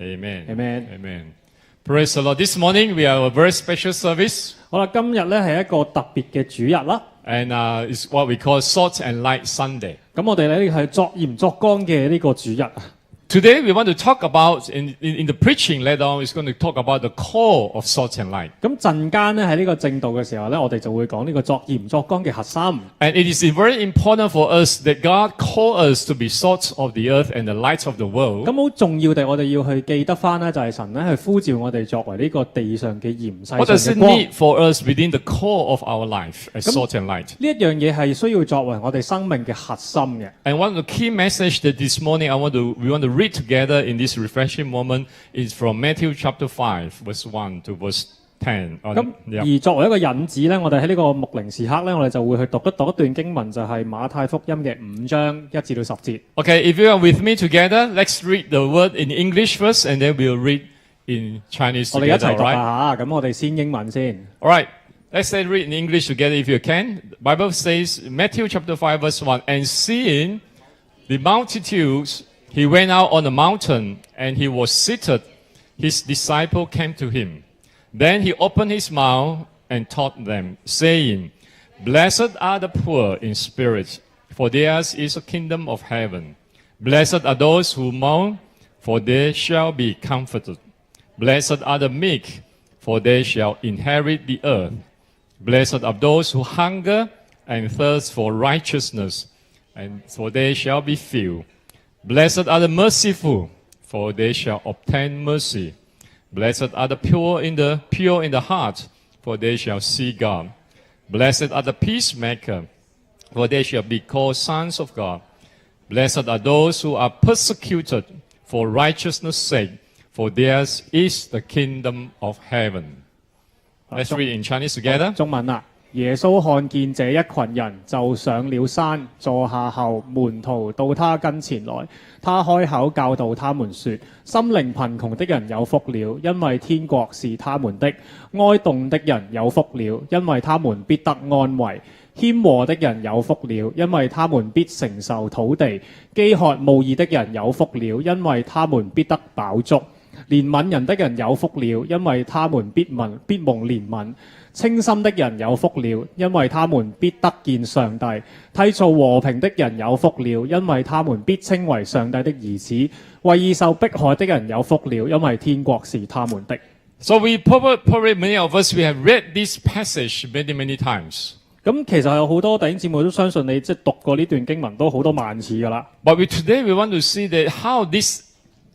Amen. Amen. Amen. Praise the Lord. This morning we have a very special service, 好啦，今日咧係一個特別嘅主日啦。 and it's what we call Salt and Light Sunday. 咁我哋咧係作鹽作光嘅呢個主日。 Today we want to talk about, in the preaching later on, it's going to talk about the core of Salt and Light. 咁陣間咧喺呢個正道嘅時候咧，我哋就會講呢個作鹽作光嘅核心。 And it is very important for us that God called us to be salt of the earth and the light of the world. 咁好重要地，我哋要去記得翻咧，就係神咧去呼召我哋作為呢個地上嘅鹽世 What 上 does 嘅 it 光。 need for us within the core of our life as salt and light? 呢一樣嘢係需要作為我哋生命嘅核心嘅。 And one of the key message that this morning we want to read together in this refreshing moment is from Matthew chapter 5, verse 1 to verse 10. 咁 Yeah. 而作為一個引子咧，我哋喺呢個牧靈時刻咧，我哋就會去讀一段經文，就係馬太福音嘅5章1至到10節。 Okay, if you are with me together, let's read the word in English first, and then we'll read in Chinese 我哋一 together, 齊 all 讀 right? 下嚇，咁我哋先英文先。 All right, let's say read in English together if you can. The Bible says, Matthew chapter 5, verse 1, and seeing the multitudes, he went out on the mountain, and he was seated. His disciple came to him. Then he opened his mouth and taught them, saying, Blessed are the poor in spirit, for theirs is the kingdom of heaven. Blessed are those who mourn, for they shall be comforted. Blessed are the meek, for they shall inherit the earth. Blessed are those who hunger and thirst for righteousness, and for they shall be filled. Blessed are the merciful, for they shall obtain mercy. Blessed are the pure in the heart, for they shall see God. Blessed are the peacemaker, for they shall be called sons of God. Blessed are those who are persecuted for righteousness' sake, for theirs is the kingdom of heaven. Let's read in Chinese together. 中文啦，耶穌看見這一群人，就上了山，坐下後，門徒到他跟前來，他開口教導他們說：心靈貧窮的人有福了，因為天國是他們的；哀慟的人有福了，因為他們必得安慰；謙和的人有福了，因為他們必承受土地；飢渴慕義的人有福了，因為他們必得飽足；憐憫人的人有福了，因為他們必蒙憐憫；清心的人有福了，因為他們必得見上帝；締造和平的人有福了，因為他們必稱為上帝的兒子；為義受迫害的人有福了，因為天國是他們的。 So we probably many of us we have read this passage many times. 咁其實有好多弟兄姊妹都相信你即係讀過呢段經文都好多萬次㗎啦。 But today we want to see that how this,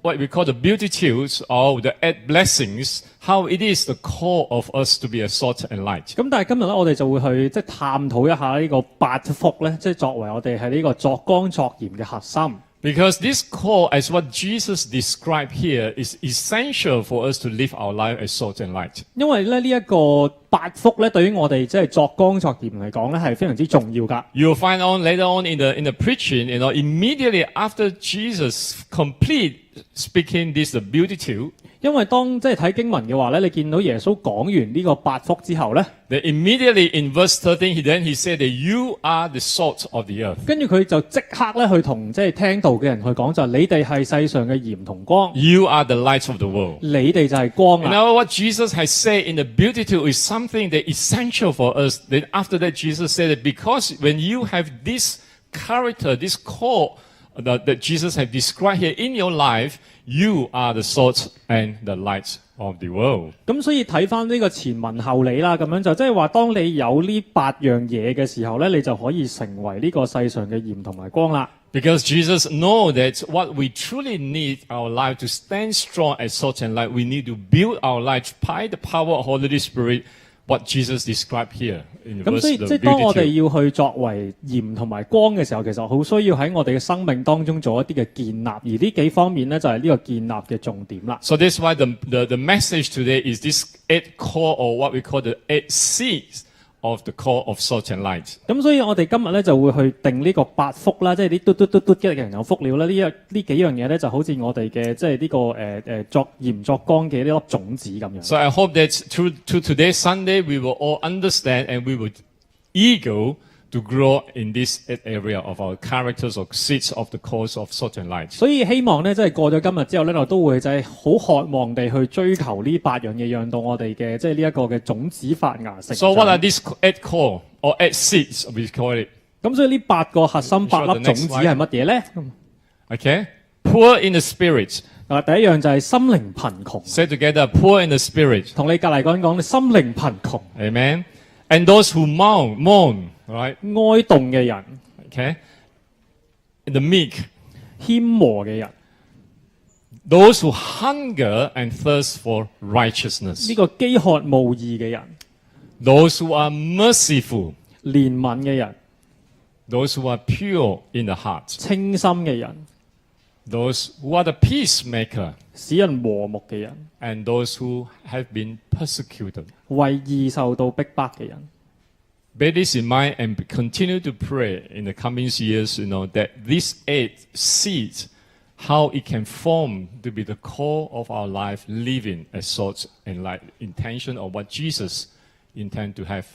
what we call the beatitudes or the eight blessings, how it is the core of us to be a salt and light. 咁但係今日咧，我哋就會去即係探討一下呢個8福咧，即係作為我哋喺呢個作光作鹽嘅核心。 Because this core, as what Jesus described here, is essential for us to live our life as salt and light. 因為咧呢一個8福咧，對於我哋即係作光作鹽嚟講咧，係非常之重要㗎。 You'll find on later on in the preaching, immediately after Jesus complete speaking this the beatitude, 因為當即係睇經文嘅話咧，你見到耶穌講完呢個8福之後咧， then immediately in verse 13, he said that you are the salt of the earth. 跟住佢就即刻咧去同即係聽道嘅人去講就係你哋係世上嘅鹽同光， You are the light of the world. 你哋就係光 You 啦。 know what Jesus has said in the beatitude is something that essential for us. Then after that, Jesus said that because when you have this character, this core that Jesus has described here in your life, you are the salt and the light of the world. 咁所以睇翻呢個前文後理啦，咁樣就即係話，當你有呢8樣嘢嘅時候咧，你就可以成為呢個世上嘅鹽同埋光啦。 Because Jesus knows that what we truly need our life to stand strong as salt and light, we need to build our life by the power of Holy Spirit, what Jesus described here in 咁 verse 所以 the 即係當我哋 beatitude. 要去作為鹽同埋光嘅時候，其實好需要喺我哋嘅生命當中做一啲嘅建立，而呢幾方面咧就係呢個建立嘅重點啦。 So that's why the message today is this 8 core, or what we call the 8 C's of the core of salt and light. 咁所以我哋今日咧就會去定呢個8福啦，即係啲嘟嘅人有福了咧。呢幾樣嘢咧就好似我哋嘅即係呢個作鹽作光嘅呢粒種子咁樣。 So I hope that through today's Sunday, we will all understand and we will eager to grow in this area of our characters or seeds of the course of salt and light. 所以希望咧，即係過咗今日之後咧，我都會就係好渴望地去追求呢8樣嘢，讓到我哋嘅即係呢一個嘅種子發芽成長。So what are these 8 core or 8 seeds we call it? 咁所以呢8個核心8粒種子係乜嘢咧？ Okay? Poor in the spirit. 第一樣就係心靈貧窮。Say together, poor in the spirit. 同你隔離講，你心靈貧窮。 Amen. And those who mourn, right? 哀慟嘅人， Okay? And the meek. 謙和嘅人， Those who hunger and thirst for righteousness. 呢個飢渴慕義嘅人， Those who are merciful. 憐憫嘅人， Those who are pure in the heart. 清心嘅人， Those who are the peacemaker. 使人和睦嘅人， And those who have been persecuted. 為義受到逼迫嘅人。 Bear this in mind and continue to pray in the coming years, that these 8 seeds, how it can form to be the core of our life, living as salt and light, intention of what Jesus intend to have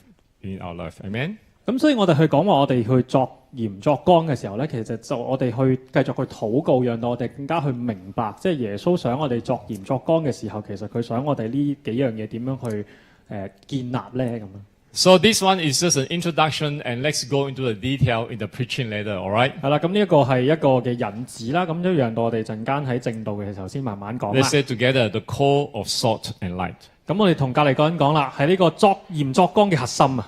in our life. Amen? 咁所以我哋去講話，我哋去作鹽作光嘅時候咧，其實就我哋去繼續去禱告，讓到我哋更加去明白，即係耶穌想我哋作鹽作光嘅時候，其實佢想我哋呢幾樣嘢點樣去建立咧咁樣。So this one is just an introduction, and let's go into the detail in the preaching later, all right? 係啦，咁呢一個係一個嘅引子啦，咁都讓到我哋陣間喺正道嘅時候先慢慢講啦。 Let's say together the core of salt and light. 咁我哋同隔離嗰人講啦，係呢個作鹽作光嘅核心啊，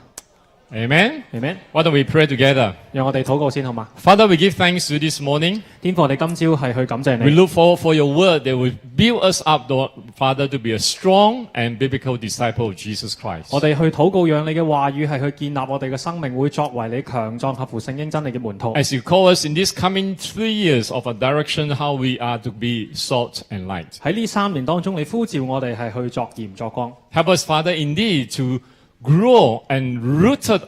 Amen? 明唔明？ Why don't we pray together? 讓我哋禱告先好嘛？ Father, we give thanks to you this morning. 天父，我哋今朝係去感謝 We 你， look forward for your word that will build us up, Lord, Father, to be a strong and biblical disciple of Jesus Christ. 我哋去禱告，讓你嘅話語係去建立我哋嘅生命，會作為你強壯合乎聖經真理嘅門徒。 As you call us in this coming 3 years of a direction, how we are to be salt and light. 喺呢3年當中，你呼召我哋係去作鹽作光。 Help us, Father, indeed to grow and rooted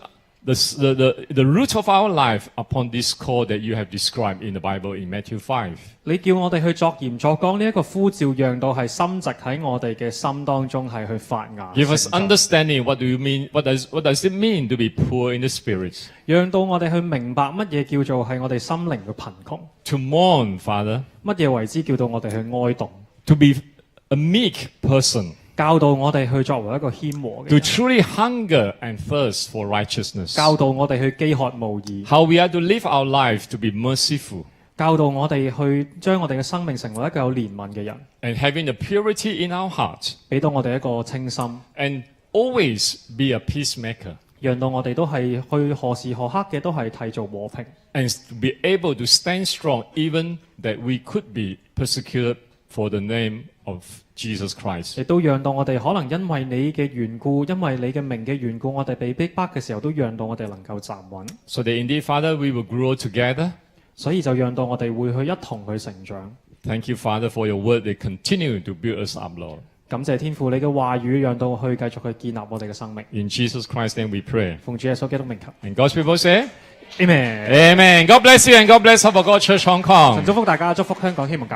the root of our life upon this core that you have described in the Bible in Matthew 5. 你叫我哋去作鹽作光呢一個呼召，讓到係深植喺我哋嘅心當中係去發芽。 Give us 成長 understanding what do you mean, what does it mean to be poor in the spirit? 讓到我哋去明白乜嘢叫做係我哋心靈嘅貧窮， To mourn, Father, 乜嘢為之叫到我哋去哀慟， to be a meek person, 教導我哋去作為一個謙和嘅 to 人， truly hunger and thirst for righteousness. 教導我哋去飢渴慕義， How we are to live our life to be merciful 教導我哋去將我哋嘅生命成為一個有憐憫嘅人， and having the purity in our heart 俾到我哋一個清心， and always be a peacemaker 讓到我哋都係去何時何刻嘅都係締造和平， and to be able to stand strong even that we could be persecuted for the name of Jesus Christ. 亦都讓到我哋可能因為你嘅緣故，因為你嘅名嘅緣故，我哋被逼迫嘅時候，都讓到我哋能夠站穩， So that indeed, Father, we will grow together. 所以就讓到我哋會去一同去成長。 Thank you, Father, for your word that continue to build us up, Lord. 感謝天父你嘅話語，讓到去繼續去建立我哋嘅生命。 In Jesus Christ's name we pray. 奉主耶穌基督名求 And God's people say, ，Amen。 Amen. God bless you and God bless our God Church Hong 神 Kong. 祝福大家，祝福香港希望教會。